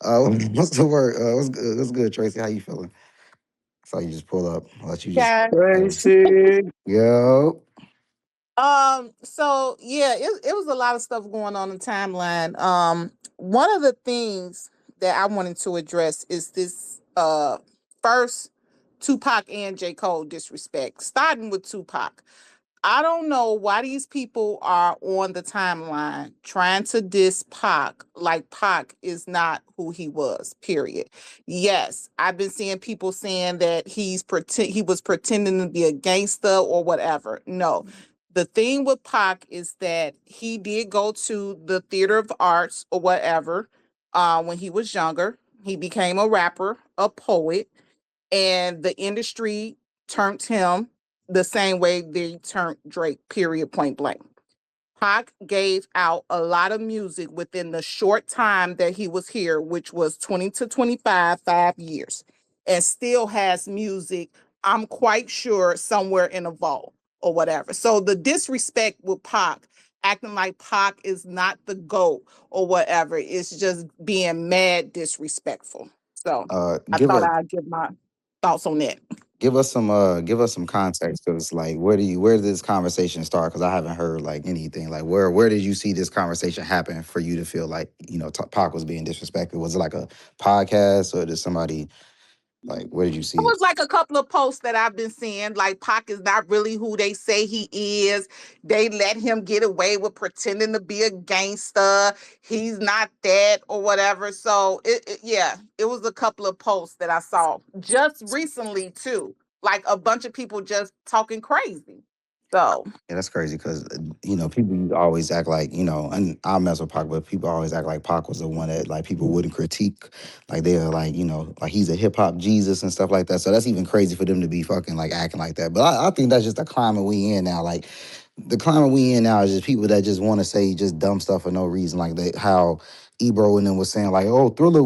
What's the word? What's good? What's good, Tracy? How you feeling? So you just pull up. I'll let you just. Yeah. Tracy. Yo. So yeah, it was a lot of stuff going on in the timeline. One of the things that I wanted to address is this first Tupac and J. Cole disrespect. Starting with Tupac. I don't know why these people are on the timeline trying to diss Pac like Pac is not who he was, period. Yes, I've been seeing people saying that he was pretending to be a gangster or whatever. No. The thing with Pac is that he did go to the theater of arts or whatever when he was younger. He became a rapper, a poet, and the industry turned him the same way they turned Drake, period, point blank. Pac gave out a lot of music within the short time that he was here, which was 20 to 25, 5 years, and still has music, I'm quite sure, somewhere in a vault or whatever. So the disrespect with Pac, acting like Pac is not the GOAT or whatever, it's just being mad disrespectful. So I Give thought us I'd give my thoughts on that. give us some context because like where did this conversation start? Because I haven't heard like anything. Like where did you see this conversation happen for you to feel like Pac was being disrespected? Was it like a podcast or did somebody like where did you It see it? was like a couple of posts that I've been seeing, like Pac is not really who they say he is. They let him get away with pretending to be a gangster. He's not that or whatever. So yeah, it was a couple of posts that I saw just recently too. Like a bunch of people just talking crazy. So Yeah, that's crazy because people always act like and I mess with Pac, but people always act like Pac was the one that like people wouldn't critique, like they're like like he's a hip hop Jesus and stuff like that. So that's even crazy for them to be fucking like acting like that. But I think that's just the climate we in now. Like the climate we in now is just people that just want to say just dumb stuff for no reason, like how Ebro and them was saying like, oh, Thriller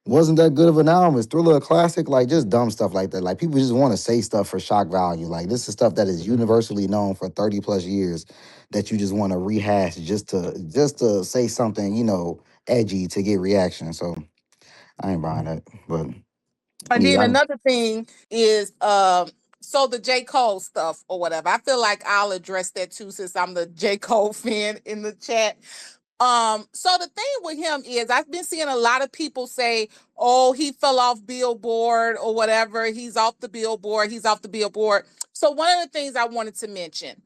wasn't that good of an album. Is Thriller a classic? Like just dumb stuff like that. Like people just want to say stuff for shock value. Like this is stuff that is universally known for 30 plus years that you just want to rehash just to say something, edgy to get reaction. So I ain't buying that. But I and mean, then I, another thing is so the J. Cole stuff or whatever. I feel like I'll address that too since I'm the J. Cole fan in the chat. So the thing with him is I've been seeing a lot of people say, oh, he fell off Billboard or whatever. He's off the Billboard. He's off the Billboard. So one of the things I wanted to mention,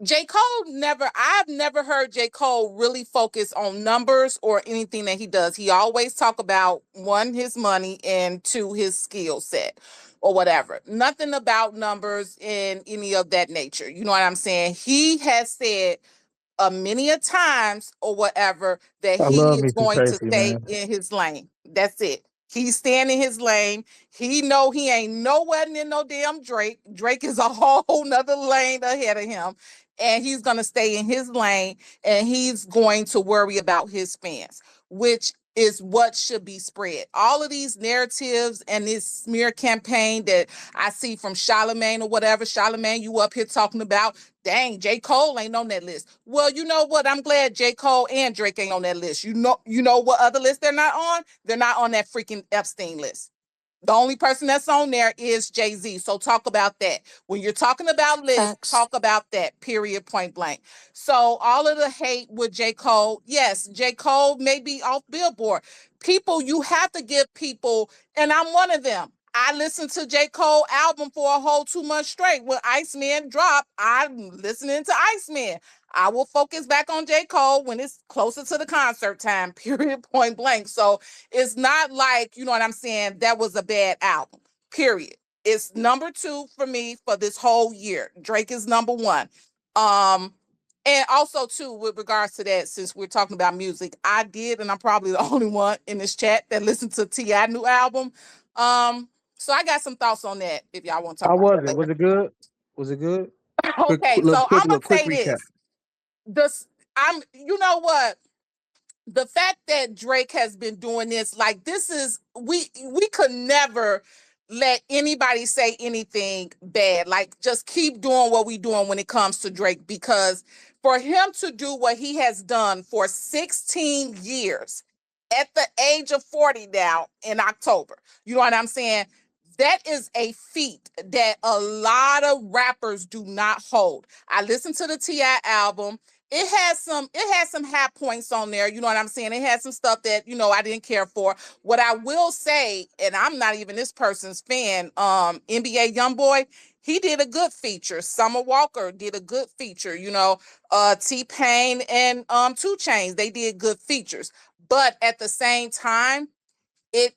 I've never heard J. Cole really focus on numbers or anything that he does. He always talk about one, his money, and two, his skill set or whatever. Nothing about numbers and any of that nature. You know what I'm saying? He has said many a times or whatever that I he love is me some going to Tracy, stay man. in his lane. That's it. He's staying in his lane. He know he ain't nowhere near no damn Drake. Drake is a whole nother lane ahead of him. And he's gonna stay in his lane and he's going to worry about his fans, which is what should be spread. All of these narratives and this smear campaign that I see from Charlemagne or whatever. Charlemagne, you up here talking about, dang, J. Cole ain't on that list. Well, you know what? I'm glad J. Cole and Drake ain't on that list. You know what other list they're not on? They're not on that freaking Epstein list. The only person that's on there is Jay-Z. So talk about that. When you're talking about lists, Facts. talk about that, period, point blank. So all of the hate with J. Cole, yes, J. Cole may be off Billboard. People, you have to give people, and I'm one of them. I listened to J. Cole album for a whole 2 months straight. When Iceman dropped, I'm listening to Iceman. I will focus back on J. Cole when it's closer to the concert time, period, point blank. So it's not like, you know what I'm saying, that was a bad album, period. It's number two for me for this whole year. Drake is number one. Um, and also, too, with regards to that, since we're talking about music, I did, and I'm probably the only one in this chat that listened to T.I. new album. So I got some thoughts on that if y'all want to talk How about was that it? Was later. it good? Was it good? Okay, so I'm gonna Quick say recap. this. This you know what? The fact that Drake has been doing this, like this is we could never let anybody say anything bad. Like just keep doing what we doing when it comes to Drake, because for him to do what he has done for 16 years at the age of 40 now in October. You know what I'm saying? That is a feat that a lot of rappers do not hold. I listened to the T.I. album. It has some high points on there. You know what I'm saying? It has some stuff that, I didn't care for. What I will say, and I'm not even this person's fan, NBA Youngboy, he did a good feature. Summer Walker did a good feature. T-Pain and Two Chains, they did good features. But at the same time,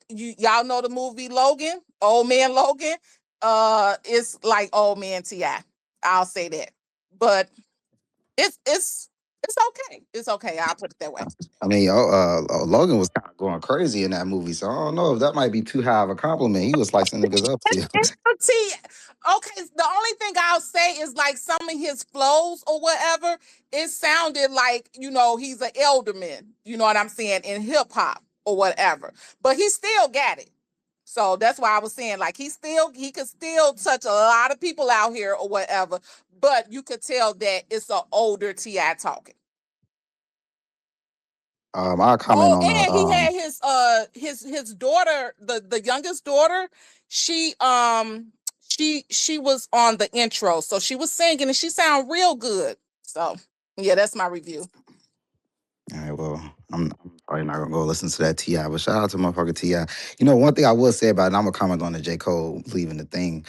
y'all know the movie Logan, Old Man Logan. It's like Old Man T.I. I'll say that. But it's okay. It's okay. I'll put it that way. I mean, Logan was kind of going crazy in that movie, so I don't know if that might be too high of a compliment. He was slicing niggas up still. See, okay, the only thing I'll say is like some of his flows or whatever, it sounded like, he's an elderman, you know what I'm saying, in hip hop or whatever. But he still got it. So that's why I was saying, like, he could still touch a lot of people out here or whatever, but you could tell that it's an older T.I. talking. I'll comment Oh, on the and he had his daughter, the youngest daughter. She was on the intro, so she was singing and she sounded real good. So yeah, that's my review. All right, well, I'm probably not gonna go listen to that Ti, but shout out to motherfucker Ti. One thing I will say about it, and I'm gonna comment on the J Cole leaving the thing.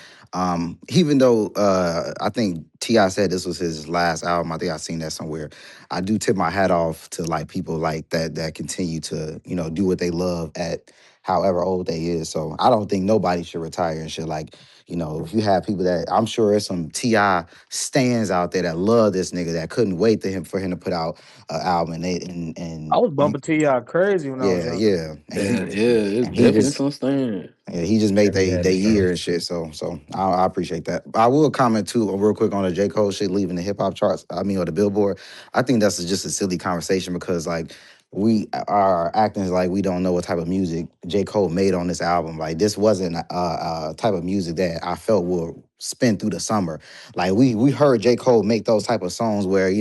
Even though I think Ti said this was his last album, I think I've seen that somewhere. I do tip my hat off to like people like that continue to do what they love at however old they is. So I don't think nobody should retire and shit. Like if you have people that I'm sure there's some Ti stands out there that love this nigga that couldn't wait for him to put out album I was bumping T.I. crazy when I was yeah, younger. yeah, Yeah, yeah, it's and he definitely just some stand. yeah, he just made Every they had his year and songs. shit. So I appreciate that. I will comment too real quick on the J Cole shit leaving the hip hop charts. I mean, or the Billboard. I think that's just a silly conversation because like we are acting like we don't know what type of music J Cole made on this album. Like this wasn't a type of music that I felt would spin through the summer. Like we heard J Cole make those type of songs where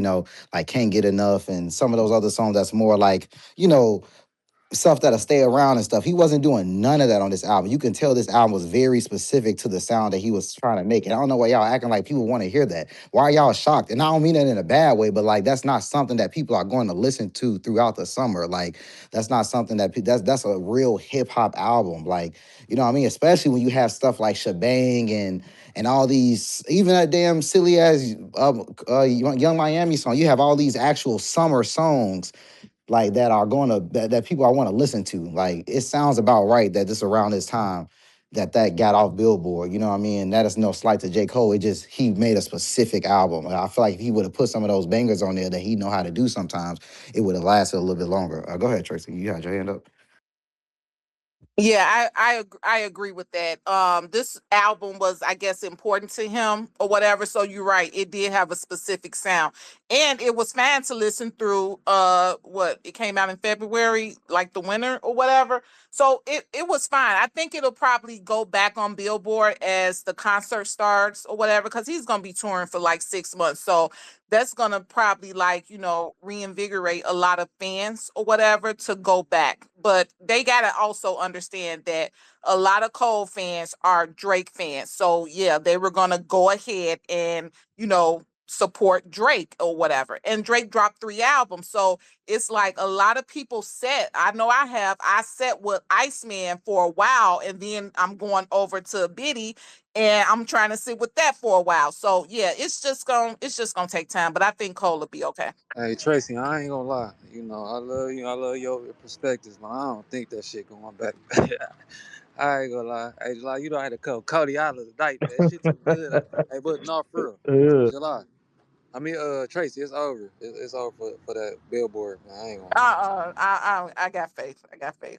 like can't get enough and some of those other songs that's more like stuff that'll stay around and stuff. He wasn't doing none of that on this album. You can tell this album was very specific to the sound that he was trying to make. And I don't know why y'all acting like people want to hear that. Why are y'all shocked? And I don't mean that in a bad way, but like that's not something that people are going to listen to throughout the summer. Like that's not something that's a real hip hop album. Like you know what I mean? Especially when you have stuff like Shebang and all these, even that damn silly ass Young Miami song. You have all these actual summer songs like that are going to that people I want to listen to. Like it sounds about right that this around this time that got off Billboard. You know what I mean? And that is no slight to J. Cole. It just he made a specific album. And I feel like if he would have put some of those bangers on there that he know how to do sometimes, it would have lasted a little bit longer. Go ahead, Tracy. You had your hand up. Yeah, I agree with that. This album was, I guess, important to him or whatever. So you're right, it did have a specific sound, and it was fine to listen through. What it came out in February, like the winter or whatever. So it was fine. I think it'll probably go back on Billboard as the concert starts or whatever, because he's gonna be touring for like 6 months. So that's gonna probably like reinvigorate a lot of fans or whatever to go back. But they gotta also understand that a lot of Cole fans are Drake fans. So yeah, they were gonna go ahead and support Drake or whatever. And Drake dropped 3 albums. So it's like a lot of people set. I know I set with Iceman for a while, and then I'm going over to Biddy and I'm trying to sit with that for a while. So yeah, it's just gonna take time, but I think Cole will be okay. Hey Tracy, I ain't gonna lie. I love you. I love your perspectives, man. I don't think that shit going back. I ain't gonna lie. Hey, July, I had to come Cody Island tonight, man. Shit too good. Hey, but not for real. Yeah. July. I mean, Tracy, it's over. It's over for that Billboard, man. I ain't gonna lie. I got faith. I got faith.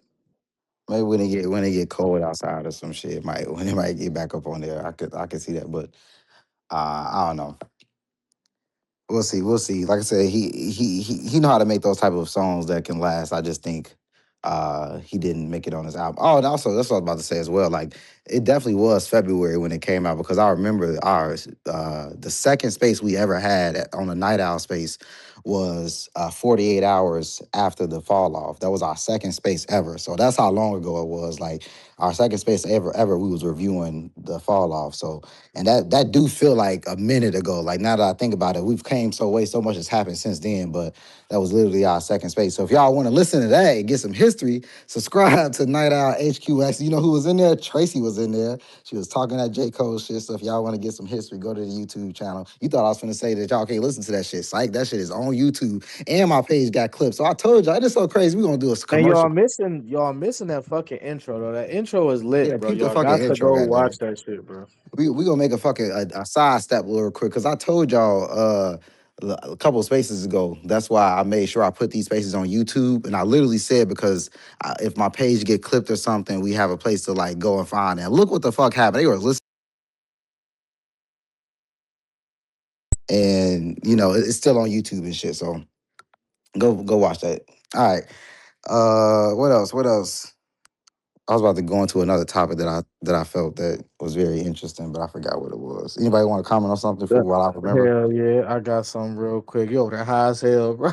Maybe when it get cold outside or some shit, when it might get back up on there, I could see that, but I don't know. We'll see. We'll see. Like I said, he know how to make those type of songs that can last. I just think he didn't make it on his album. Oh, and also that's what I was about to say as well. Like It definitely was February when it came out because I remember ours. The second space we ever had on the Night Owl space was 48 hours after the fall off. That was our second space ever. So that's how long ago it was. Like our second space ever we was reviewing the fall off. So and that do feel like a minute ago. Like now that I think about it, we've came so much has happened since then. But that was literally our second space. So if y'all want to listen to that and get some history, subscribe to Night Owl HQX. You know who was in there? Tracy was in there. She was talking that J. Cole shit. So if y'all want to get some history, go to the YouTube channel. You thought I was finna say that y'all can't listen to that shit. Psych, that shit is on YouTube. And my page got clipped. So I told y'all, it's so crazy. We're gonna do a And commercial. y'all missing that fucking intro though. That intro is lit, Yeah, bro. people Y'all fucking got to intro, go goddamn. watch that shit, bro. We gonna make a fucking a sidestep real quick because I told y'all a couple of spaces ago. That's why I made sure I put these spaces on YouTube, and I literally said because if my page get clipped or something, we have a place to like go and find. And look what the fuck happened. They were listening, and you know it's still on YouTube and shit. So go watch that. All right. What else? What else? I was about to go into another topic that I felt that was very interesting, but I forgot what it was. Anybody want to comment on something for Yeah. while I remember? Hell yeah, I got something real quick. Yo, that high as hell, bro.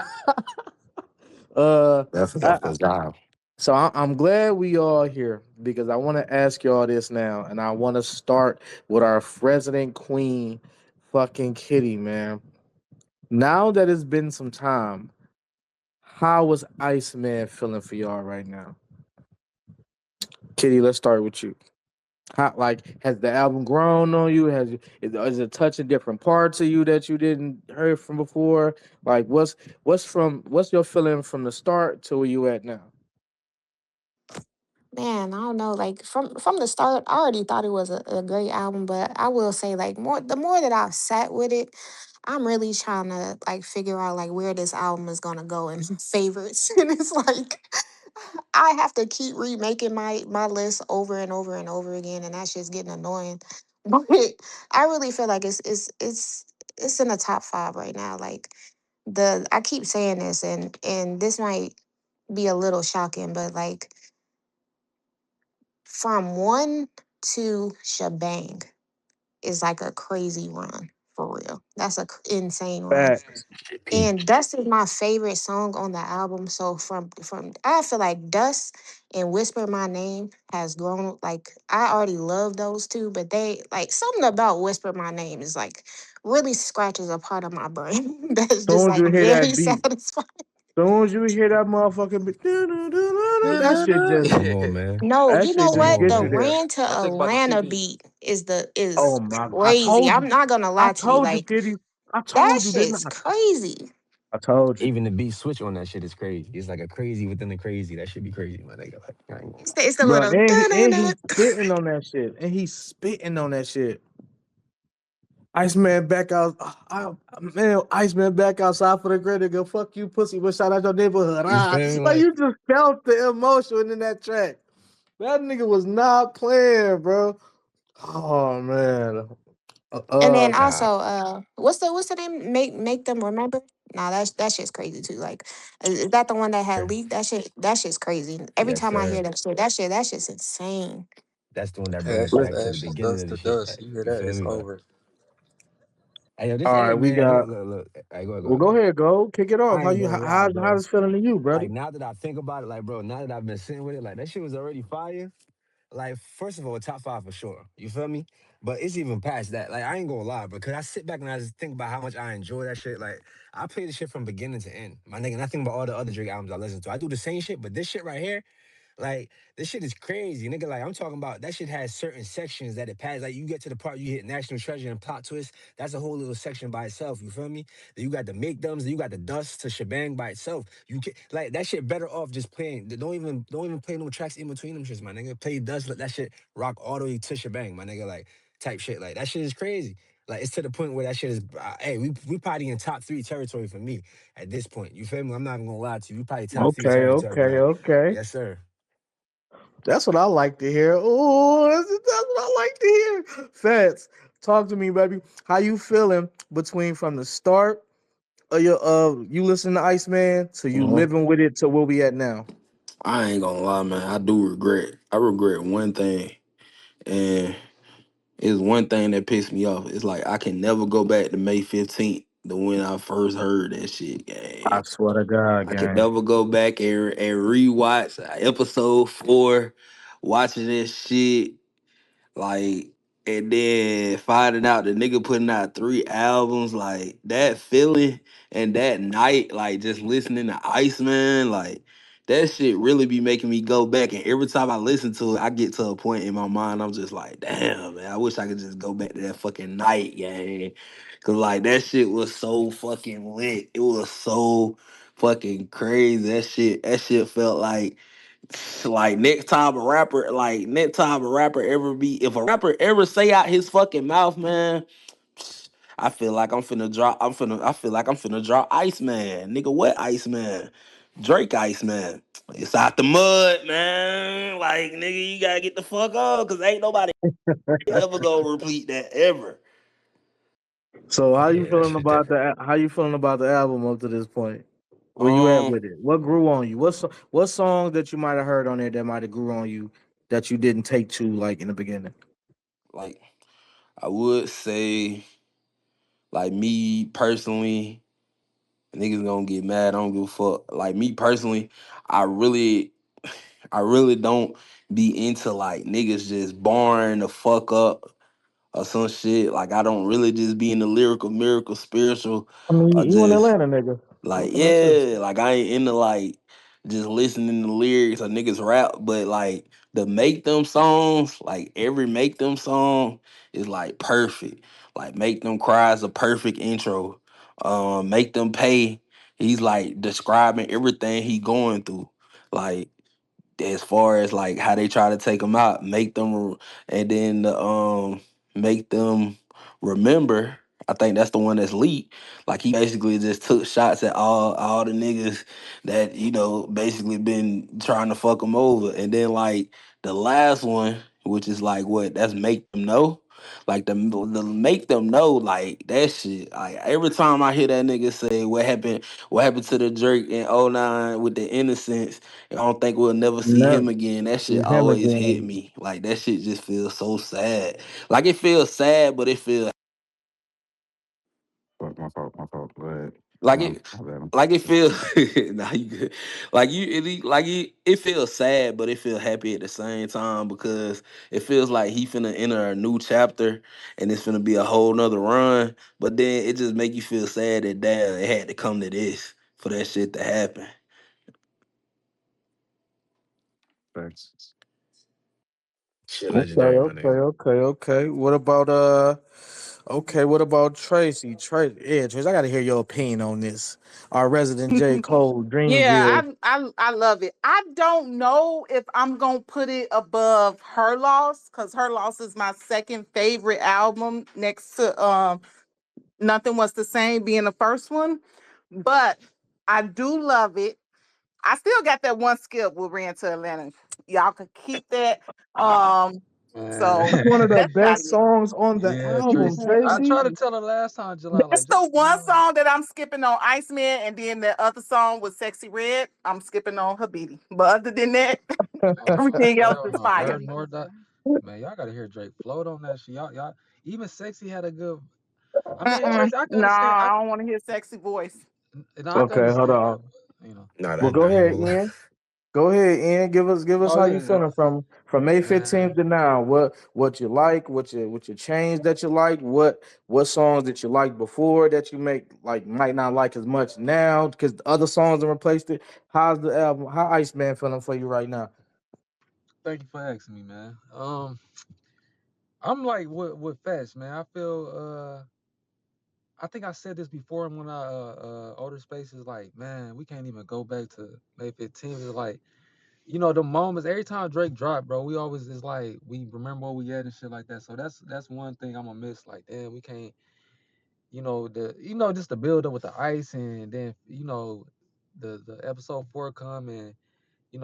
uh, Definitely I, up for his job. so I'm glad we all here because I want to ask y'all this now, and I want to start with our resident queen, fucking Kitty, man. Now that it's been some time, how is Iceman feeling for y'all right now? Kitty, let's start with you. How, like, has the album grown on you? Is it touching different parts of you that you didn't heard from before? Like, what's your feeling from the start to where you at now? Man, I don't know. Like from the start, I already thought it was a great album, but I will say like the more that I've sat with it, I'm really trying to like figure out like where this album is gonna go in favorites. And it's like I have to keep remaking my list over and over and over again, and that's just getting annoying. But I really feel like it's in the top five right now. Like the I keep saying this, and this might be a little shocking, but like from one to shebang is like a crazy run for real. That's a insane run. Facts. Peak. And Dust is my favorite song on the album. So from I feel like Dust and Whisper My Name has grown. Like I already love those two, but they like something about Whisper My Name is like really scratches a part of my brain that's just Soon as like you hear very that beat, satisfying. soon as you hear that motherfucking beat, that shit just Come on, man. No, that you know shit Come just what? on, gets The you man. there. Ran to I think about the Atlanta CD. beat is Oh my! crazy. I'm not gonna I lie to you. told you, Like Kitty. I that told you, didn't shit's I? crazy. I told you. Even the beat switch on that shit is crazy. It's like a crazy within the crazy. That should be crazy, my nigga. Like, I ain't gonna lie. It's the Bro, little and da-da-da. he's spitting on that shit. And he's spitting on that shit. Iceman back out. Man, Iceman back outside for the greater good. Fuck you, pussy. But shout out your neighborhood. You feel me? Like Like, you just felt the emotion in that track. That nigga was not playing, bro. Oh man. And then nah. also, what's the name? Make them remember. Nah, that shit's crazy too. Like, is that the one that had leaked? That shit's crazy. Every Yes, time I hear sir. that shit's insane. That's the one that Hey, bring that us shit, back to the that's just beginning dust of the to shit. dust. Like, You hear you that? feel It's me? But over. hey, yo, this All right, hey we man, got. look. Hey, go ahead, go Well, ahead, go go ahead. ahead, go kick it off. I How ain't you? gonna lie, How's bro. it feeling to you, brother? Like now that I think about it, like, bro, now that I've been sitting with it, like that shit was already fire. Like, first of all, top five for sure. You feel me? But it's even past that. Like, I ain't gonna lie, because I sit back and I just think about how much I enjoy that shit. Like, I play the shit from beginning to end. My nigga, and I think about all the other Drake albums I listen to. I do the same shit, but this shit right here, like, this shit is crazy, nigga. Like, I'm talking about that shit has certain sections that it passes. Like, you get to the part you hit National Treasure and Plot Twist. That's a whole little section by itself. You feel me? Then you got the Make Thumbs. Then you got the Dust to Shebang by itself. You can like that shit better off just playing. Don't even play no tracks in between them shits, my nigga. Play Dust, let that shit rock all the way to Shebang, my nigga. Like type shit. Like that shit is crazy. Like it's to the point where that shit is. Hey, we probably in top three territory for me at this point. You feel me? I'm not even gonna lie to you. We probably top three Okay, territory okay, now. okay. Yes, sir. That's what I like to hear. Oh, that's what I like to hear. Fats, talk to me, baby. How you feeling between from the start of your you listening to Iceman to you Mhm. living with it to where we at now? I ain't gonna lie, man. I regret one thing, And it's one thing that pissed me off. It's like I can never go back to May 15th, the when I first heard that shit, gang. I swear to God, I can gang. never go back and rewatch episode 4, watching this shit. Like, and then finding out the nigga putting out 3 albums, like that feeling and that night, like just listening to Iceman, like that shit really be making me go back. And every time I listen to it, I get to a point in my mind, I'm just like, damn, man, I wish I could just go back to that fucking night, gang. Cause like that shit was so fucking lit. It was so fucking crazy. That shit felt like next time a rapper ever be if a rapper ever say out his fucking mouth, man, I feel like I feel like I'm finna drop Iceman. Nigga, what Iceman? Drake Iceman. It's out the mud, man. Like, nigga, you gotta get the fuck up, cause ain't nobody ever gonna repeat that ever. So how you Yeah, that feeling shit about different. the how you feeling about the album up to this point? Where you at Um, with it? What grew on you? What songs that you might have heard on there that might have grew on you that you didn't take to like in the beginning? like I would say, like me personally, niggas gonna get mad. I don't give a fuck. Like me personally, I really, I really don't be into like niggas just barring the fuck up or some shit. Like I don't really just be in the lyrical, miracle, spiritual, I mean, or you in just Atlanta, nigga. like What can I say? yeah, like I ain't into like just listening to lyrics or niggas rap, but like the make them songs, like every make them song is like perfect. Like make them cry is a perfect intro. Make them pay. He's like describing everything he going through. Like as far as like how they try to take them out, and then make them remember. I think that's the one that's leaked. Like he basically just took shots at all the niggas that basically been trying to fuck him over, and then like the last one, which is like what that's make them know. Like the make them know like that shit. Like every time I hear that nigga say what happened to the Drake in '09 with the innocence, I don't think we'll never see Never him again. That shit see him always hit again. me. Like that shit just feels so sad. Like it feels sad, but it feels Fuck, my fault. Go ahead. like My, it my bad. like it feels nah, you good. Like it feels sad, but it feels happy at the same time because it feels like he finna enter a new chapter and it's finna be a whole nother run. But then it just make you feel sad that damn it had to come to this for that shit to happen. Thanks. Shit Okay, legendary, my okay, nigga. okay, okay. What about okay, what about Tracy? Tracy, yeah, Tracy, I gotta hear your opinion on this. Our resident J. Cole, Yeah, Dreamville. I love it. I don't know if I'm gonna put it above Her Loss because Her Loss is my second favorite album next to Nothing Was the Same being the first one. But I do love it. I still got that one skip with Ran to Atlanta. Y'all could keep that. Um, Man. so That's one of the that's about best it. songs on the Yeah, album, Tracy. I Tracy. tried to tell her last time, July, That's like the just one song that I'm skipping on Iceman, and then the other song with Sexy Red, I'm skipping on Habiti. But other than that, everything else hell is no, fire. her nor that. Man, y'all gotta hear Drake float on that shit. Y'all, even sexy had a good. I mean, Mm-mm. Tracy, I can No, understand. I don't want to hear sexy voice. I can Okay, hold understand that. on. But, Nah, Well, that go I ain't ahead, gonna lie. Ian. Go ahead, Ian. Give us oh how you yeah, feeling from May man. 15th to now. What you like, what you change that you like, what songs that you liked before that you make like might not like as much now because the other songs have replaced it. How's the album? How Iceman feeling for you right now? Thank you for asking me, man. I'm like with Fast, man. I feel I think I said this before when I older spaces like, man, we can't even go back to May 15th. It's like, the moments every time Drake dropped, bro, we always is like we remember where we at and shit like that. So that's one thing I'm gonna miss. Like, damn, we can't, just the build up with the ice and then the episode 4 come and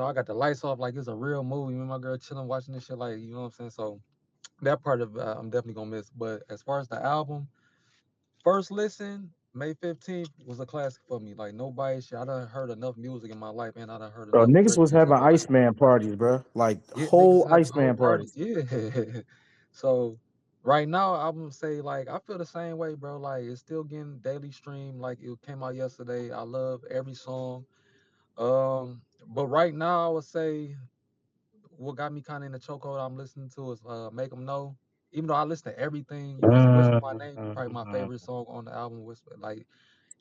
I got the lights off like it's a real movie. Me and my girl chilling watching this shit like what I'm saying. So that part of I'm definitely gonna miss. But as far as the album, first listen. May 15th was a classic for me. Like nobody shit. I done heard enough music in my life, and I done heard Bro, enough niggas Drake was music having in my life. Iceman parties, bro. Like Yeah, niggas whole having whole Iceman parties. parties. Yeah. So right now, I'm gonna say like I feel the same way, bro. Like it's still getting daily stream. Like it came out yesterday. I love every song. But right now, I would say what got me kind of in the chokehold I'm listening to is Make 'Em Know. Even though I listen to everything, you know, so Whisper My Name probably my Mm-hmm. favorite song on the album. Whisper, like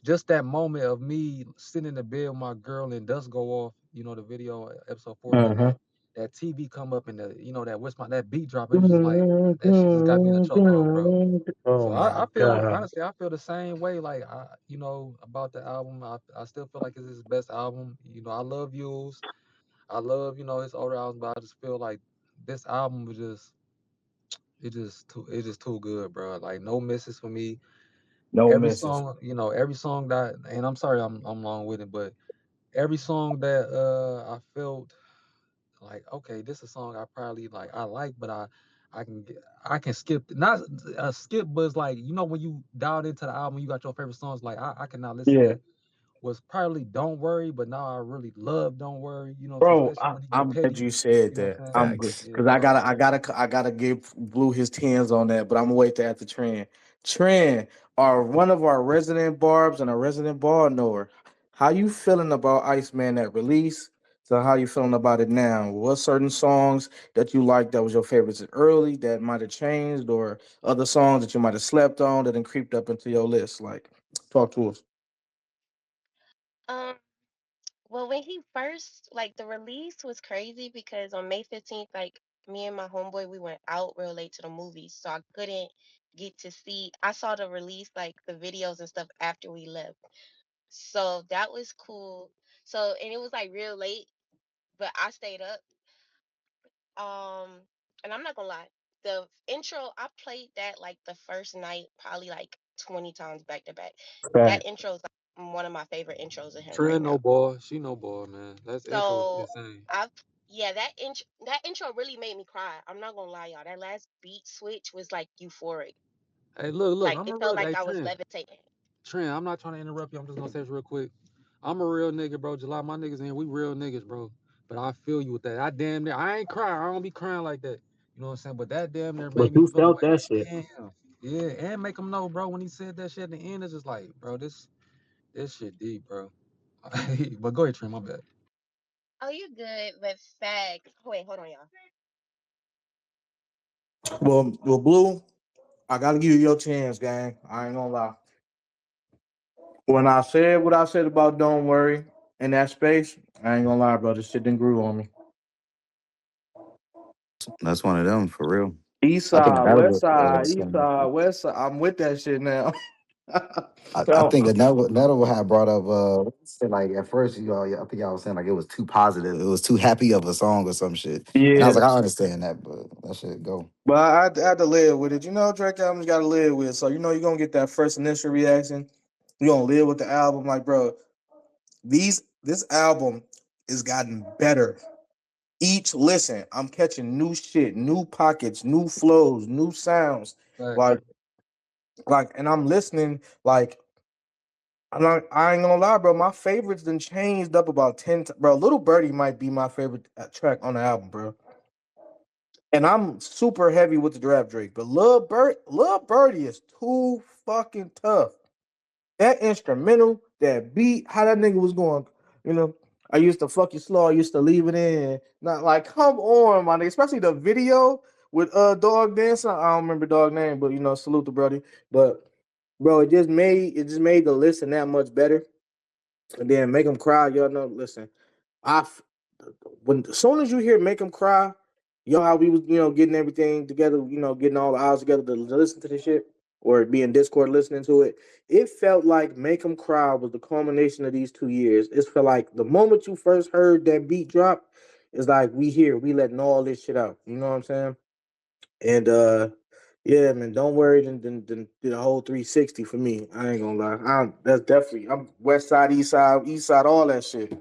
just that moment of me sitting in the bed with my girl and dust go off. You know, the video episode 4, and that TV come up and the that Whisper that beat drop. It was just like that shit just got me in a chokehold, bro. Oh So my I feel god. honestly I feel the same way like about the album. I still feel like it's his best album. You know I love Yules. I love his older albums, but I just feel like this album was just it's just too good, bro. Like no misses for me. No misses. Every song that, and I'm sorry I'm long with it, but every song that I felt like okay, this is a song I probably like I like, but I can get I can skip not skip, but it's like when you dialed into the album, you got your favorite songs. Like I cannot listen to Yeah. that. Was probably Don't Worry, but now I really love Don't Worry. So Bro, especially when he get I'm glad petty, you said you know what that. I'm saying? I'm good Facts. Yeah, because I so gotta, I gotta, I gotta give Blue his tens on that. But I'm gonna wait to after Trend. Trend are one of our resident barbs and a resident bar knower. How you feeling about Iceman at release? So how you feeling about it now? What certain songs that you like that was your favorites early that might have changed, or other songs that you might have slept on that then creeped up into your list? Like, talk to us. Um, well, when he first, like, the release was crazy because on May 15th, like, me and my homeboy, we went out real late to the movies, so I couldn't get to see. I saw the release, like, the videos and stuff after we left. So that was cool. So, and it was like real late, but I stayed up. Um, and I'm not gonna lie, the intro, I played that like the first night, probably like 20 times back to back. That Facts. intro is like one of my favorite intros of him right Trend no now. ball, she no ball, man. That's intro is So insane. I've yeah, that intro really made me cry. I'm not gonna lie, y'all. That last beat switch was like euphoric. Hey, look, Like I'm it a felt real like hey I was Trend. levitating. Trent, I'm not trying to interrupt you. I'm just gonna say this real quick. I'm a real nigga, bro. July, my niggas in, we real niggas, bro. But I feel you with that. I damn near, I ain't crying. I don't be crying like that. You know what I'm saying? But that damn near But made me you feel felt like, that shit. damn. Yeah, and make them know, bro. When he said that shit at the end, it's just like, bro, this shit deep, bro. But go ahead, Trent. My bad. Oh, you good, but facts. Wait, hold on, y'all. Well, Blue, I gotta give you your chance, gang. I ain't gonna lie. When I said what I said about Don't Worry in that space, I ain't gonna lie, bro. This shit didn't grew on me. That's one of them for real. East I think side, west another side, east side, west side. I'm with that shit now. I So, think another had brought up said like at first I think y'all was saying like it was too positive, it was too happy of a song or some shit, and I was yeah. like I understand that, but that shit go. But I had to live with it. Drake albums got to live with. So you're gonna get that first initial reaction. You're gonna live with the album, like bro. This album is gotten better. Each listen, I'm catching new shit, new pockets, new flows, new sounds. Facts. Like, and I'm listening. Like, I ain't gonna lie, bro. My favorites done changed up about 10. Bro, Little Birdie might be my favorite track on the album, bro. And I'm super heavy with the draft Drake, but Lil Birdie is too fucking tough. That instrumental, that beat, how that nigga was going, you know. I used to fuck you slow, I used to leave it in. Not like, come on, my nigga. Especially the video with Dog dancing. I don't remember dog name, but salute the brother. But bro, it just made the listen that much better. And then make them cry, y'all know. Listen, I when as soon as you hear "Make Them Cry," how we was getting everything together, getting all the hours together to listen to this shit or be in Discord listening to it. It felt like "Make Them Cry" was the culmination of these 2 years. It felt like the moment you first heard that beat drop, it's like we letting all this shit out. You know what I'm saying? And yeah, man, don't worry, then did a whole 360 for me. I ain't gonna lie. That's definitely I'm West Side, East Side, all that shit.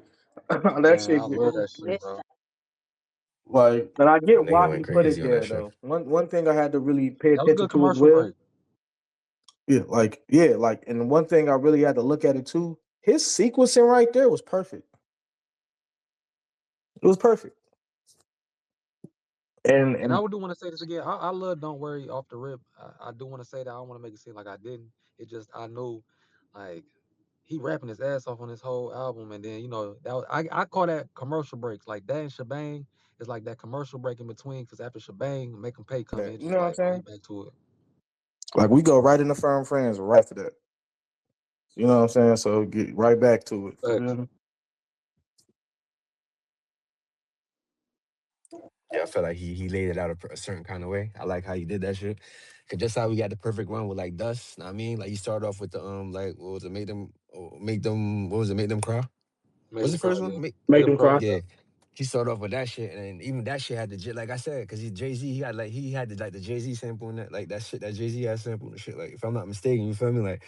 That Man, I shit. love that shit, bro. Like, and I get Nigga why went he put it crazy on that there show. though. One thing I had to really pay That was a attention good to as commercial well. break. And one thing I really had to look at it too, his sequencing right there was perfect. It was perfect. And I And would do want to say this again. I love Don't Worry off the rip. I do want to say that. I don't want to make it seem like I didn't. It just I know, like he rapping his ass off on this whole album, and then I call that commercial breaks. Like that and Shebang is like that commercial break in between. Because after Shebang, Make 'Em Pay come in, you just know what I'm like saying? right back to it. Like we go right into Firm Friends right for that. You know what I'm saying? So get right back to it. You Facts. feel me? Yeah, I feel like he laid it out a certain kind of way. I like how he did that shit. Cause just how we got the perfect run with like Dust. Know what I mean, like you started off with the like what was it, make them what was it, make them cry? Made What's him the cry. first one? Yeah, made Make him them cry. cry. Yeah. Yeah, he started off with that shit, and then even that shit had the like I said, cause he Jay Z, he had the like the Jay Z sample and that shit that Jay Z had sample and shit. Like if I'm not mistaken, you feel me? Like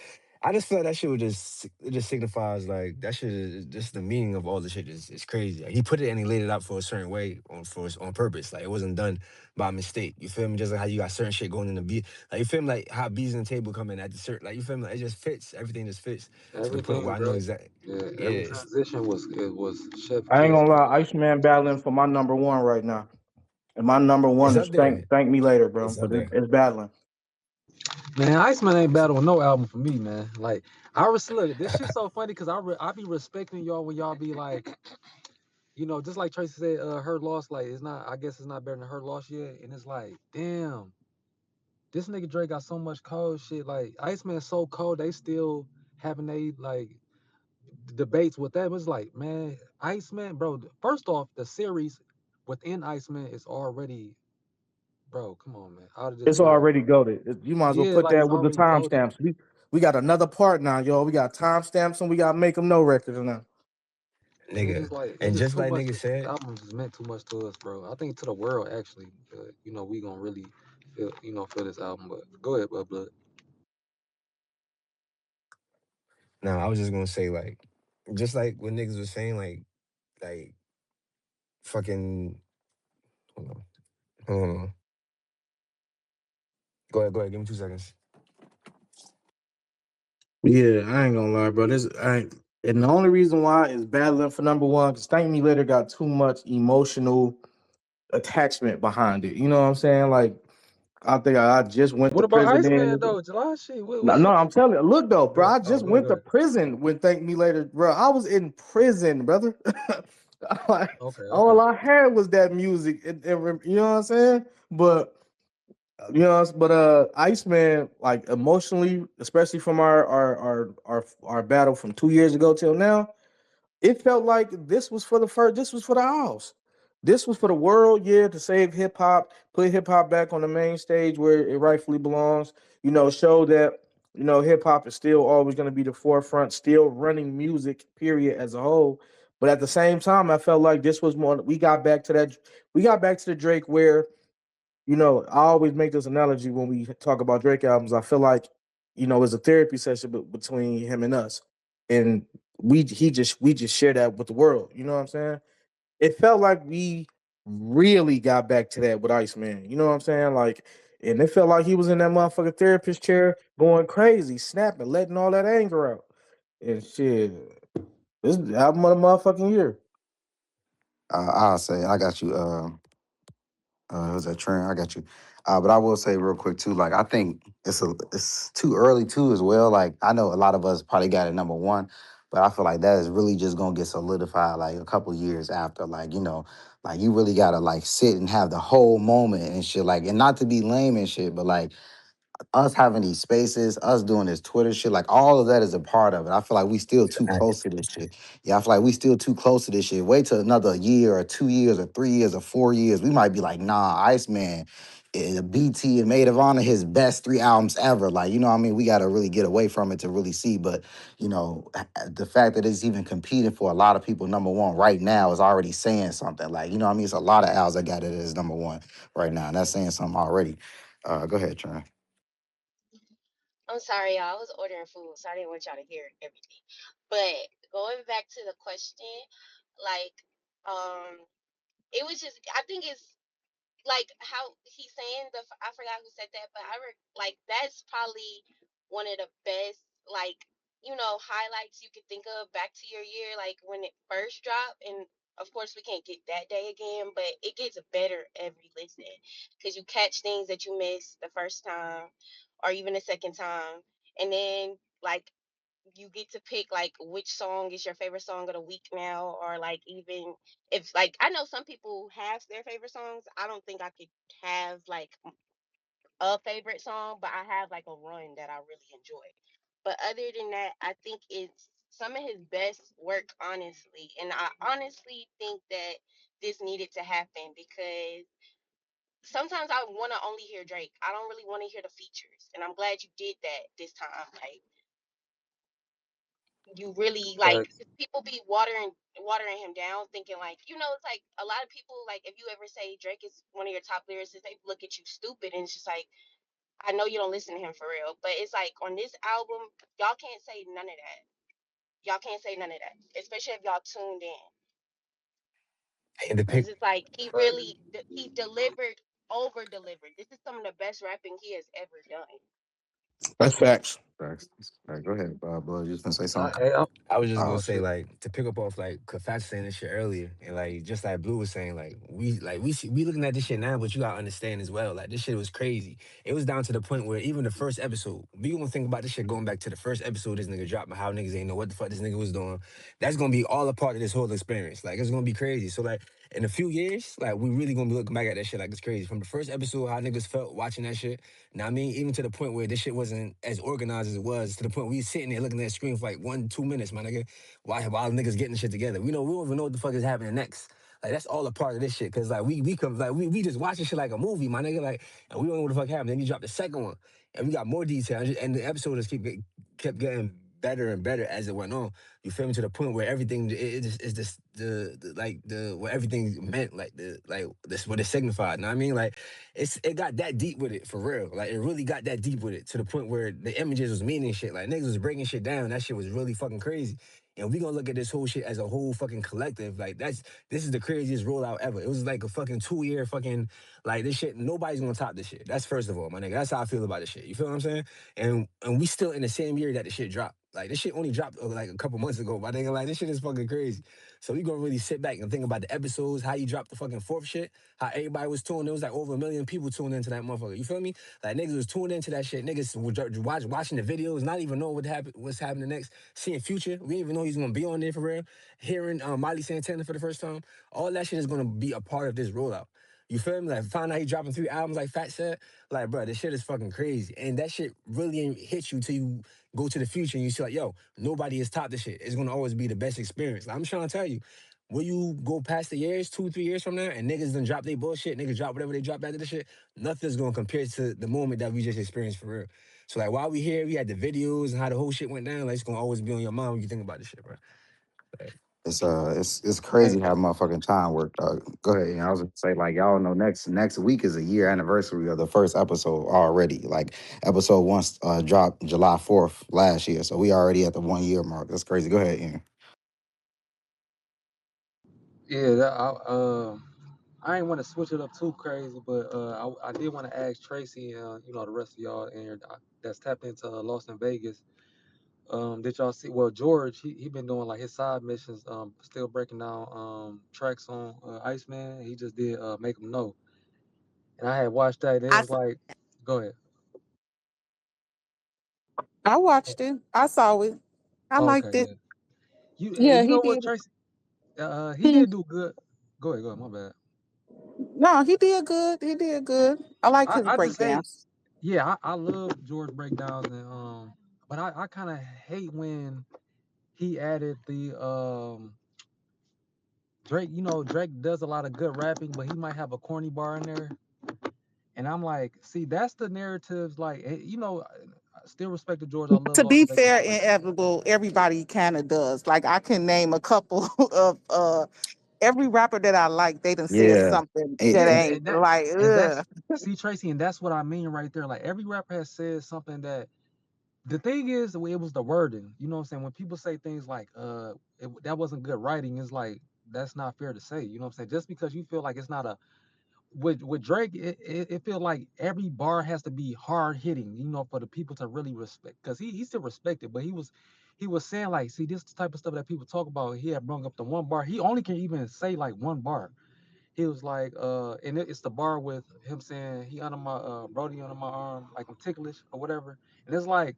I just feel like that shit would just signifies like that shit is just the meaning of all the shit is crazy. Like, he put it and he laid it out for a certain way on purpose. Like it wasn't done by mistake. You feel me? Just like how you got certain shit going in the beat. Like you feel me? Like how beats in the table come in at the certain. Like you feel me? Like, it just fits. Everything just fits to the point where Everything, I know bro. exactly. Yeah. Every Yes, transition was chef I ain't kiss. gonna lie, Iceman battling for my number one right now. And my number it's one is up there. thank me later, bro. It's up But there. it's battling. Man, Iceman ain't battling no album for me, man. Like look, this shit's so funny because I be respecting y'all when y'all be like, just like Tracy said, her loss, like it's not. I guess it's not better than her loss yet. And it's like, damn, this nigga Drake got so much cold shit. Like Iceman's so cold, they still having they like debates with them. It's like, man, Iceman, bro. First off, the series within Iceman is already, bro. Come on, man, out of this It's world, already bro. goaded. You might as well Yeah, put like that it's with the already goaded. timestamps. We got another part now, y'all. We got timestamps and we got make them know records now. And Nigga. it's And just just too like much. nigga This said, album just meant too much to us, bro. I think to the world actually. We gonna really feel this album. But go ahead, Blood. no, I was just gonna say like, just like what niggas was saying, like fucking. Hold on, hold on. Go ahead. Give me 2 seconds. Yeah, I ain't gonna lie, bro. And the only reason why is battling for number one because Thank Me Later got too much emotional attachment behind it. You know what I'm saying? Like I think I just went What to about prison. Iceman Then though? July shit. no, no, I'm telling you. Look though, bro. I just Go ahead, went go to ahead. prison when Thank Me Later, bro. I was in prison, brother. Like, Okay, all okay. I had was that music. You know what I'm saying? But Iceman, like emotionally, especially from our battle from 2 years ago till now, it felt like this was for the house. This was for the world, yeah, to save hip hop, put hip hop back on the main stage where it rightfully belongs. Show that hip hop is still always going to be the forefront, still running music, period, as a whole. But at the same time, I felt like this was more. We got back to the Drake where I always make this analogy when we talk about Drake albums. I feel like, it's a therapy session between him and us, and we just share that with the world. You know what I'm saying? It felt like we really got back to that with Iceman. You know what I'm saying? Like, and it felt like he was in that motherfucking therapist chair, going crazy, snapping, letting all that anger out, and shit. This is the album of the motherfucking year. I'll say I got you. Who's that Trent? I got you. But I will say real quick too. Like I think it's too early too as well. Like I know a lot of us probably got it number one, but I feel like that is really just gonna get solidified like a couple years after. Like like you really gotta like sit and have the whole moment and shit. Like and not to be lame and shit, but like us having these spaces, us doing this Twitter shit, like all of that is a part of it. I feel like we still too close to this shit. Yeah, I feel like we still too close to this shit. Wait till another year or 2 years or 3 years or 4 years. We might be like, nah, Iceman, BT and Maid of Honor, his best three albums ever. Like, what I mean? We got to really get away from it to really see. But, the fact that it's even competing for a lot of people, number one, right now is already saying something. Like, what I mean? It's a lot of albums that got it as number one right now. And that's saying something already. Go ahead, Trent. I'm sorry, y'all. I was ordering food, so I didn't want y'all to hear everything. But going back to the question, like, it was just I think it's like how he's saying I forgot who said that, but like that's probably one of the best, like, highlights you could think of back to your year, like when it first dropped. And of course, we can't get that day again, but it gets better every listen because you catch things that you missed the first time or even the second time. And then, like, you get to pick like which song is your favorite song of the week now, or like, even if, like, I know some people have their favorite songs. I don't think I could have like a favorite song, but I have like a run that I really enjoy. But other than that, I think it's some of his best work, honestly. And I honestly think that this needed to happen because sometimes I want to only hear Drake. I don't really want to hear the features. And I'm glad you did that this time. Like, you really, like, Facts. 'cause people be watering him down, thinking like, it's like a lot of people, like, if you ever say Drake is one of your top lyricists, they look at you stupid. And it's just like, I know you don't listen to him for real, but it's like on this album, y'all can't say none of that. Y'all can't say none of that, especially if y'all tuned in, And the because pick, it's like he Facts. really he delivered, over delivered. This is some of the best rapping he has ever done. That's facts. Facts. Go ahead, Bud. You was gonna say I, something? hey, I'm, I was just gonna Oh say, shit. like, to pick up off like Kafat saying this shit earlier, and like just like Blue was saying, we looking at this shit now, but you gotta understand as well, like, this shit was crazy. It was down to the point where even the first episode, we gonna think about this shit going back to the first episode this nigga dropped, and how niggas ain't know what the fuck this nigga was doing. That's gonna be all a part of this whole experience. Like, it's gonna be crazy. So like, in a few years, like, we really gonna be looking back at that shit like it's crazy. From the first episode, how niggas felt watching that shit. Now I mean, even to the point where this shit wasn't as organized as it was, to the point we sitting there looking at the screen for like 1, 2 minutes, my nigga, while niggas getting shit together. We don't even know what the fuck is happening next. Like, that's all a part of this shit. Cause like we come like we just watching shit like a movie, my nigga. Like, and we don't know what the fuck happened. Then you drop the second one, and we got more detail, and the episode just kept getting better and better as it went on. You feel me? To the point where everything it just is just the like the what everything meant, like the like this what it signified. You know what I mean? Like, it got that deep with it for real. Like, it really got that deep with it to the point where the images was meaning shit. Like, niggas was breaking shit down. That shit was really fucking crazy. And we gonna look at this whole shit as a whole fucking collective. Like, this is the craziest rollout ever. It was like a fucking 2 year fucking, like, this shit. Nobody's gonna top this shit. That's first of all, my nigga. That's how I feel about this shit. You feel what I'm saying? And we still in the same year that the shit dropped. Like, this shit only dropped like a couple months ago. My nigga, like, this shit is fucking crazy. So we gonna really sit back and think about the episodes, how you dropped the fucking fourth shit, how everybody was tuned. It was like over 1 million people tuned into that motherfucker. You feel me? Like, niggas was tuned into that shit. Niggas was watching the videos, not even knowing what's happening next. Seeing Future, we didn't even know he's gonna be on there for real. Hearing Miley Santana for the first time, all that shit is gonna be a part of this rollout. You feel me? Like, find out he dropping 3 albums, like Fat said. Like, bro, this shit is fucking crazy. And that shit really ain't hit you till you go to the future and you see, like, yo, nobody has topped this shit. It's gonna always be the best experience. Like, I'm trying to tell you, will you go past the years, 2, 3 years from now, and niggas done drop their bullshit, niggas drop whatever they drop after the shit, nothing's gonna compare to the moment that we just experienced for real. So like, while we here, we had the videos and how the whole shit went down. Like, it's gonna always be on your mind when you think about this shit, bro. Like, It's hey, crazy how motherfucking time worked. Go ahead. I was gonna say, like, y'all know next week is a year anniversary of the first episode already. Like, episode one dropped July 4th last year, so we already at the 1 year mark. That's crazy. Go ahead, Ian. yeah, I ain't want to switch it up too crazy, but I did want to ask Tracy and the rest of y'all in here that's tapped into Lost in Vegas. Did y'all see? Well, George, he been doing like his side missions, still breaking down tracks on Iceman. He just did Make 'Em Know, and I had watched that. And it I was like, go ahead. I watched it. I saw it. I Oh, liked okay, it. yeah. Yeah, You he know what, did. Tracy? He Hmm. did do good. Go ahead. My bad. No, he did good. He did good. I like his I just hate. breakdowns. Yeah, I love George breakdowns and but I kind of hate when he added the Drake. Drake does a lot of good rapping, but he might have a corny bar in there. And I'm like, see, that's the narratives. Like, I still respect the George. I love To Lost be in Vegas. fair, inevitable, everybody kind of does. Like, I can name a couple of every rapper that I like. They done said Yeah. something Hey, that Yeah, ain't and that like, and ugh. that's see Tracy, and that's what I mean right there. Like every rapper has said something that the thing is, it was the wording. You know what I'm saying? When people say things like, that wasn't good writing, it's like that's not fair to say. You know what I'm saying? Just because you feel like it's not a with Drake, it feels like every bar has to be hard hitting, for the people to really respect. Because he still respected, but he was saying like, see, this the type of stuff that people talk about. He had brung up the one bar. He only can even say like one bar. He was like, and it's the bar with him saying he under my Brody under my arm, like I'm ticklish or whatever. And it's like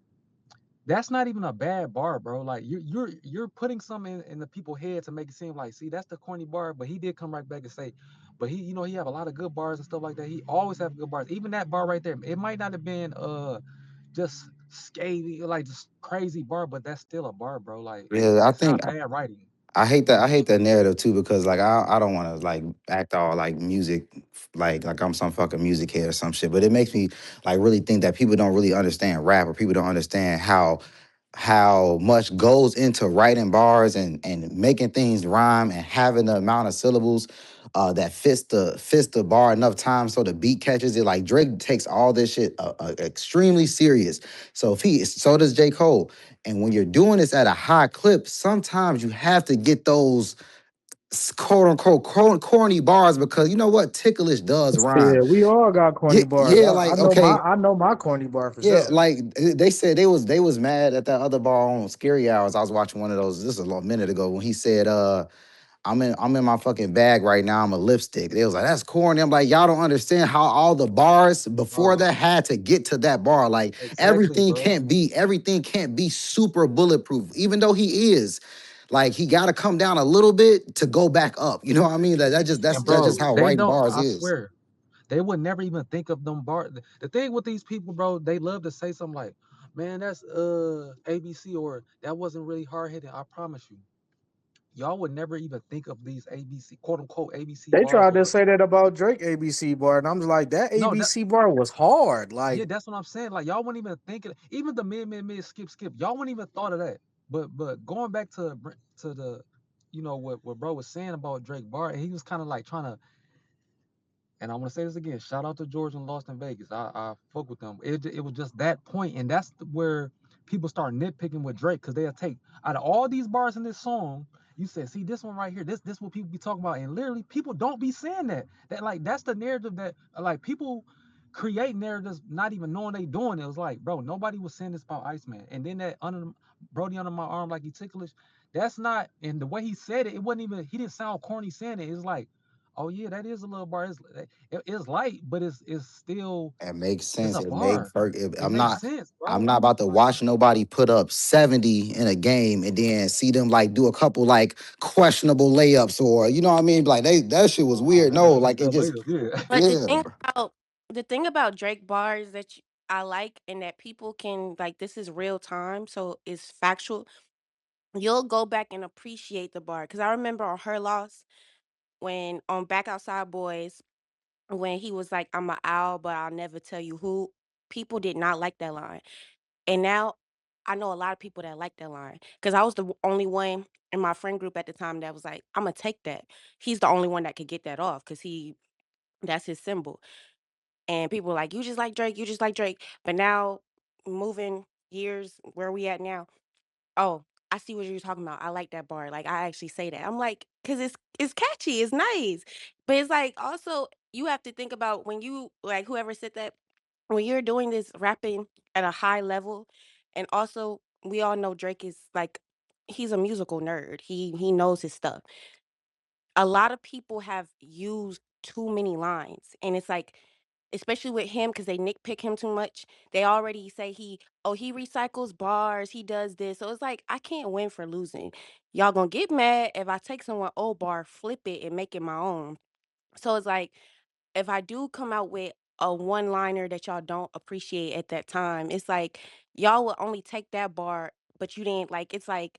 that's not even a bad bar, bro. Like you're putting something in the people's head to make it seem like, see, that's the corny bar. But he did come right back and say, but he have a lot of good bars and stuff like that. He always have good bars. Even that bar right there, it might not have been just scathing, like just crazy bar, but that's still a bar, bro. Like Yeah, I it's think not bad writing. I hate that narrative too because like I don't want to like act all like music like I'm some fucking music head or some shit, but it makes me like really think that people don't really understand rap or people don't understand how much goes into writing bars and making things rhyme and having the amount of syllables that fits the bar enough times so the beat catches it. Like Drake takes all this shit extremely serious. So if he so does J. Cole. And when you're doing this at a high clip, sometimes you have to get those quote unquote corny bars because you know what? Ticklish does rhyme. Yeah, we all got Yeah, corny bars. yeah, I like know my okay, I know my corny bar for yeah, sure. like they said they was mad at that other bar on Scary Hours. I was watching one of those. This is a long minute ago when he said, I'm in my fucking bag right now. I'm a lipstick." They was like, "That's corny." I'm like, y'all don't understand how all the bars before Bro, that had to get to that bar. Like exactly, bro. everything can't be super bulletproof. Even though he is, like he got to come down a little bit to go back up. You know what I mean? And That's just bro, how they writing don't. bars I is. swear, they would never even think of them bar. The thing with these people, bro, they love to say something like, "Man, that's ABC," or "That wasn't really hard hitting." I promise you, y'all would never even think of these ABC, quote unquote ABC They bars, tried to or say that about Drake ABC bar, and I'm just like, that no, that ABC bar was hard. yeah, Like, that's what I'm saying. Like y'all wouldn't even think it. Even the mid skip, y'all wouldn't even thought of that. But going back to the, what bro was saying about Drake bar, and he was kind of like trying to. And I want to say this again. Shout out to George and Lost in Vegas. I fuck with them. It was just that point, and that's where people start nitpicking with Drake because they'll take out of all these bars in this song. You said, see this one right here. This what people be talking about, and literally people don't be saying that. That like that's the narrative that like people create narratives not even knowing they doing it. It was like, bro, nobody was saying this about Iceman, and then that under Brody under my arm like he ticklish. That's not, and the way he said it, it wasn't even. He didn't sound corny saying it. It's like, oh yeah, that is a little bar. It's light, but it's still It makes it's sense. a It make bar. for It makes sense, I'm bro. not about to Like, watch nobody put up 70 in a game and then see them like do a couple like questionable layups or you know what I mean? Like that shit was oh, weird. that No, nigga missed like it that just layup, yeah. But yeah, bro. the thing about Drake bars that I like and that people can like, this is real time, so it's factual. You'll go back and appreciate the bar because I remember on Her Loss when on Back Outside Boys when he was like, "I'm a owl, but I'll never tell you who." People did not like that line, and now I know a lot of people that like that line because I was the only one in my friend group at the time that was like, "I'm gonna take that." He's the only one that could get that off because that's his symbol. And people were like, "You just like Drake, you just like Drake." But now, moving years, where we at now? Oh, I see what you're talking about. I like that bar. Like I actually say that. I'm like, cause it's catchy, it's nice. But it's like also you have to think about when you like whoever said that when you're doing this rapping at a high level, and also we all know Drake is like he's a musical nerd. He knows his stuff. A lot of people have used too many lines, and it's like especially with him because they nitpick him too much. They already say he recycles bars, he does this. So it's like I can't win for losing. Y'all gonna get mad if I take someone old bar, flip it, and make it my own. So it's like if I do come out with a one liner that y'all don't appreciate at that time, it's like y'all will only take that bar, but you didn't like it's like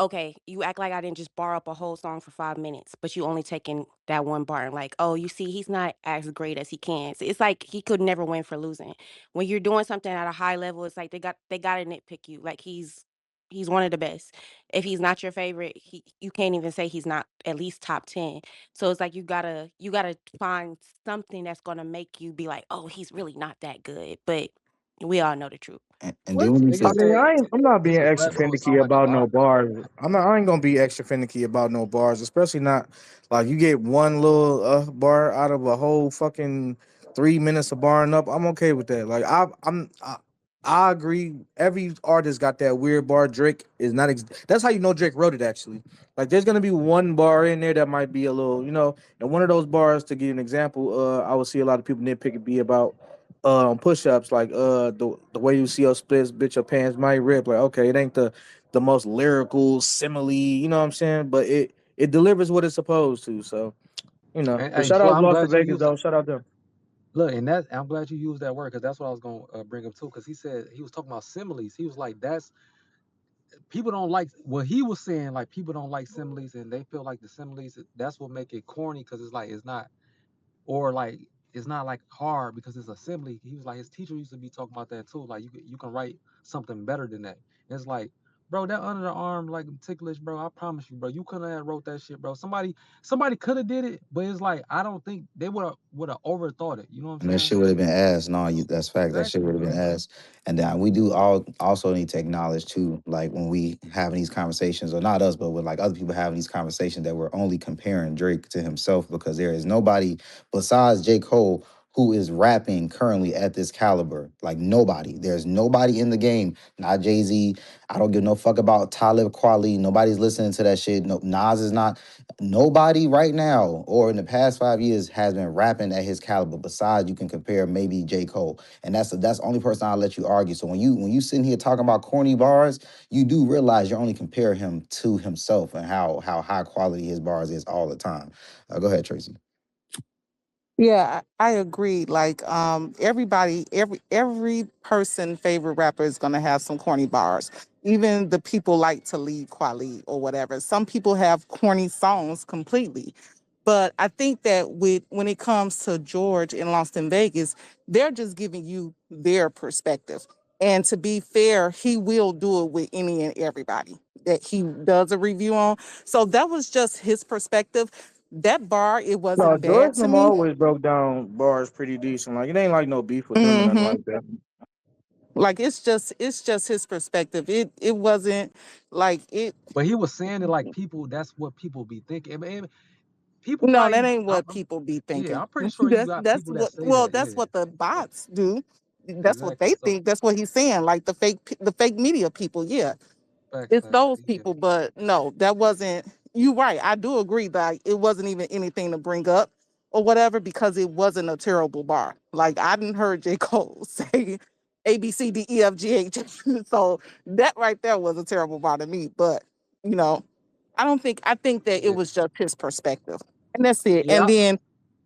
okay, you act like I didn't just bar up a whole song for 5 minutes, but you only taking that one bar and like, oh, you see, he's not as great as he can. So it's like he could never win for losing. When you're doing something at a high level, it's like they gotta nitpick you. Like he's one of the best. If he's not your favorite, you can't even say he's not at least top 10. So it's like you gotta find something that's gonna make you be like, oh, he's really not that good. But we all know the truth. and then What? when you Nigga I said mean, said I'm not his being extra rap don't finicky sound like a about no bar. bars. I ain't gonna be extra finicky about no bars, especially not like you get one little bar out of a whole fucking 3 minutes of barring up. I'm okay with that. Like I agree. Every artist got that weird bar. Drake is not. That's how you know Drake wrote it. Actually, like there's gonna be one bar in there that might be a little, and one of those bars, to give you an example, I would see a lot of people nitpick it be about push-ups, like the way you see your splits, bitch, your pants might rip. Like, okay, it ain't the most lyrical simile, you know what I'm saying, but it delivers what it's supposed to. So, And but hey, shout Flo, out I'm Lost to glad you Vegas used that. though, shout out them. Look, and that I'm glad you used that word because that's what I was gonna bring up too. Because he said he was talking about similes. He was like, "That's people don't like." What he was saying, like people don't like similes, and they feel like the similes. That's what make it corny because it's like it's not, or like it's not like hard because it's a simile. He was like his teacher used to be talking about that too. Like you can write something better than that. It's like, bro, that under the arm like ticklish, bro. I promise you, bro. You couldn't have wrote that shit, bro. Somebody could have did it, but it's like I don't think they would have overthought it. You know what I'm and that saying? shit would have been asked. No, that's fact. That shit Exactly, would have been bro. asked. And then we do all also need to acknowledge too, like when we having these conversations, or not us, but with like other people having these conversations, that we're only comparing Drake to himself, because there is nobody besides J. Cole who is rapping currently at this caliber. Like nobody. There's nobody in the game. Not Jay-Z. I don't give no fuck about Talib Kweli. Nobody's listening to that shit. No, Nas is not. Nobody right now or in the past 5 years has been rapping at his caliber. Besides, you can compare maybe J. Cole, and that's the only person I'll let you argue. So when you sitting here talking about corny bars, you do realize you're only comparing him to himself and how high quality his bars is all the time. Go ahead, Tracy. Yeah, I agree. Like, everybody, every person favorite rapper is gonna have some corny bars. Even the people like to lead Quali or whatever. Some people have corny songs completely. But I think that when it comes to George in Lost in Vegas, they're just giving you their perspective. And to be fair, he will do it with any and everybody that he does a review on. So that was just his perspective. That bar, it No, wasn't bad George to them me. always broke down bars pretty decent. Like it ain't like no beef with them or nothing Hmm. like that. Like it's just his perspective. It wasn't like it. But he was saying it like people. That's what people be thinking. And people No, that probably. ain't what people be Yeah, thinking. I'm pretty sure you got That's people that what say well, that. that's Yeah, what the yeah, bots do. That's what exactly. they So think. That's what he's saying. Like the fake media people. Yeah, facts, it's facts. those Yeah, people. But no, that wasn't. You right. I do agree that it wasn't even anything to bring up or whatever, because it wasn't a terrible bar. Like I didn't heard J Cole say A B C D E F G H. So that right there was a terrible bar to me. But you know, I think that it yeah, was just his perspective. And that's it. And yeah. then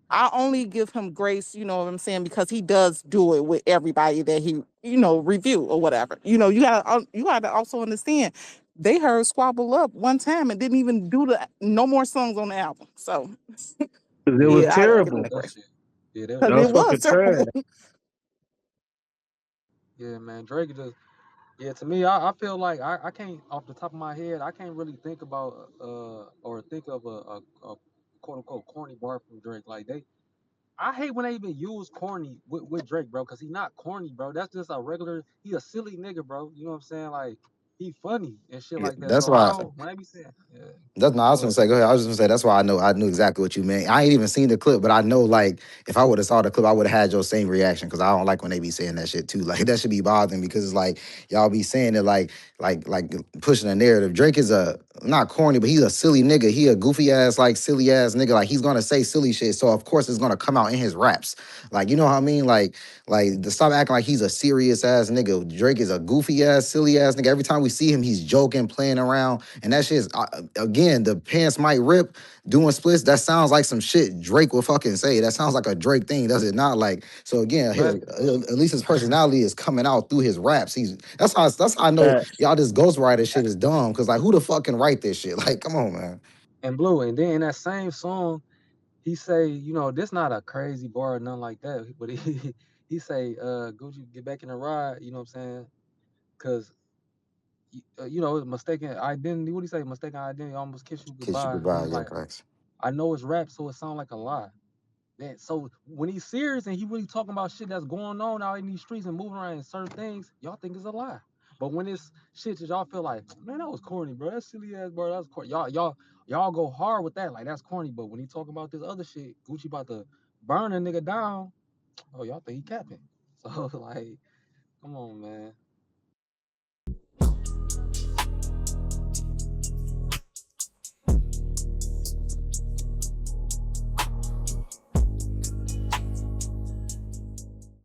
I only give him grace, you know what I'm saying, because he does do it with everybody that he, review or whatever. You gotta also understand they heard Squabble Up one time and didn't even do the no more songs on the album. So 'Cause it Yeah, was they yeah, I was gotta all give him terrible. about that that grace. shit. Yeah, That Because was it was fucking trash. terrible. yeah, man. Drake just yeah. To me, I feel like I can't off the top of my head. I can't really think about or think of a quote unquote corny bar from Drake. Like they, I hate when they even use corny with Drake, bro. Cause he not corny, bro. That's just a regular. He a silly nigga, bro. You know what I'm saying? Like he funny and shit Yeah, like that. that's So I why. don't when I be saying yeah. That's no, I was Go gonna ahead. say, go ahead. I was just gonna say that's why I knew exactly what you meant. I ain't even seen the clip, but I know like if I would have saw the clip, I would have had your same reaction, because I don't like when they be saying that shit too. Like that should be bothering me, because it's like y'all be saying it like pushing a narrative. Drake is a not corny, but he's a silly nigga. He a goofy ass, like silly ass nigga. Like he's gonna say silly shit. So of course it's gonna come out in his raps. Like you know what I mean? Like to stop acting like he's a serious ass nigga. Drake is a goofy ass, silly ass nigga. Every time we see him, he's joking, playing around, and that shit is again, the pants might rip, doing splits. That sounds like some shit Drake will fucking say. That sounds like a Drake thing, does it not? Like so again, Fact. at least his personality is coming out through his raps. That's how I know Facts. y'all this ghostwriter shit is dumb. Cause like who the fuck can write this shit? Like, come on, man. And Blue, and then in that same song, he say, this not a crazy bar or nothing like that, but he say, Gucci, get back in the ride, you know what I'm saying? Cause mistaken identity. What do you say? Mistaken identity almost kiss you Kiss you goodbye. He goodbye, was yeah, like, facts. I know it's rap, so it sound like a lie. That so when he's serious and he really talking about shit that's going on out in these streets and moving around and certain things, y'all think it's a lie. But when it's shit that y'all feel like, man, that was corny, bro. That's silly ass, bro. That's corny. Y'all go hard with that, like that's corny. But when he talking about this other shit, Gucci about to burn a nigga down, oh y'all think he capping. So like, come on, man.